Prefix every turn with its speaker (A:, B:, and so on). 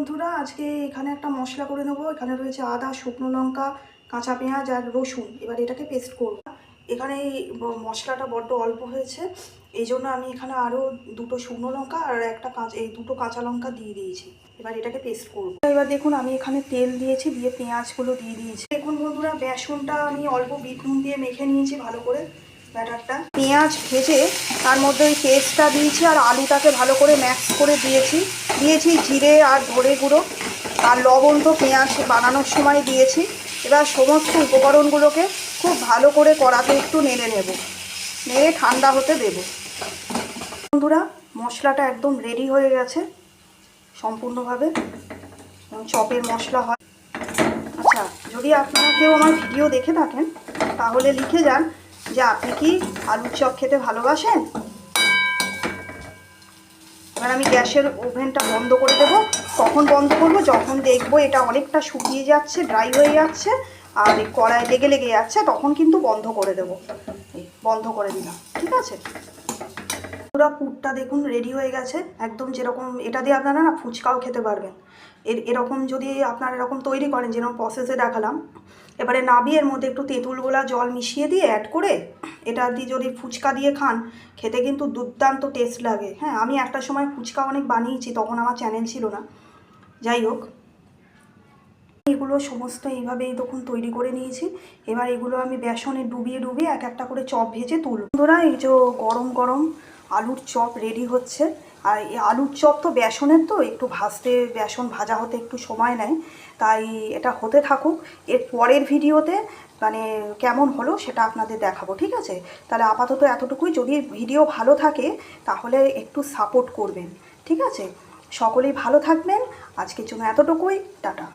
A: বন্ধুরা আজকে এখানে একটা মশলা করে নেব। এখানে রয়েছে আদা, শুকনো লঙ্কা, কাঁচা পেঁয়াজ আর রসুন। এবার এটাকে পেস্ট করব। এখানে এই মশলাটা বড্ড অল্প হয়েছে, এই জন্য আমি এখানে আরও দুটো শুকনো লঙ্কা আর দুটো কাঁচা লঙ্কা দিয়ে দিয়েছি। এবার এটাকে পেস্ট করব। এবার দেখুন আমি এখানে তেল দিয়েছি, দিয়ে পেঁয়াজগুলো দিয়ে দিয়েছি। দেখুন বন্ধুরা, বেসনটা আমি অল্প বিট নুন দিয়ে মেখে নিয়েছি ভালো করে ব্যাটারটা। পেঁয়াজ ভেজে তার মধ্যে ওই পেস্টটা দিয়েছি আর আলুটাকে ভালো করে ম্যাক্স করে দিয়েছি জিরে আর ধনে গুঁড়ো আর লবণ তো পেঁয়াজ বানানোর সময় দিয়েছি। এবার সমস্ত উপকরণগুলোকে খুব ভালো করে কড়াতে একটু নেড়ে নেব, নেড়ে ঠান্ডা হতে দেব। বন্ধুরা মশলাটা একদম রেডি হয়ে গেছে সম্পূর্ণভাবে, চপের মশলা হয়। আচ্ছা, যদি আপনারা কেউ আমার ভিডিও দেখে থাকেন তাহলে লিখে যান যে আপনি কি আলুর চপ খেতে ভালোবাসেন। এবার আমি গ্যাসের ওভেনটা বন্ধ করে দেবো। কখন বন্ধ করব? যখন দেখবো এটা অনেকটা শুকিয়ে যাচ্ছে, ড্রাই হয়ে যাচ্ছে আর কড়াই লেগে লেগে যাচ্ছে, তখন কিন্তু বন্ধ করে দেবো। বন্ধ করে দিলাম, ঠিক আছে। পুরো পুরটা দেখুন রেডি হয়ে গেছে একদম, যেরকম এটা দিয়ে আপনারা না ফুচকাও খেতে পারবেন। এরকম যদি আপনারা এরকম তৈরি করেন যেরকম প্রসেসে দেখালাম, এবারে নাবিয়ে এর মধ্যে একটু তেঁতুল গোলা জল মিশিয়ে দিয়ে অ্যাড করে এটা দিয়ে যদি ফুচকা দিয়ে খান, খেতে কিন্তু দুর্দান্ত টেস্ট লাগে। হ্যাঁ, আমি একটা সময় ফুচকা অনেক বানিয়েছি, তখন আমার চ্যানেল ছিল না। যাই হোক, এগুলো সমস্ত এইভাবেই তখন তৈরি করে নিয়েছি। এবার এগুলো আমি বেসনে ডুবিয়ে ডুবিয়ে এক একটা করে চপ ভেজে তুলব। বন্ধুরা এই যে গরম গরম আলুর চপ রেডি হচ্ছে। আর এই আলুর চপ তো বেসনের, তো একটু ভাজতে, বেসন ভাজা হতে একটু সময় নেয়, তাই এটা হতে থাকুক। এর পরের ভিডিওতে মানে কেমন হলো সেটা আপনাদের দেখাবো, ঠিক আছে। তাহলে আপাতত এতটুকুই। যদি ভিডিও ভালো থাকে তাহলে একটু সাপোর্ট করবেন, ঠিক আছে। সকলেই ভালো থাকবেন। আজকের জন্য এতটুকুই, টাটা।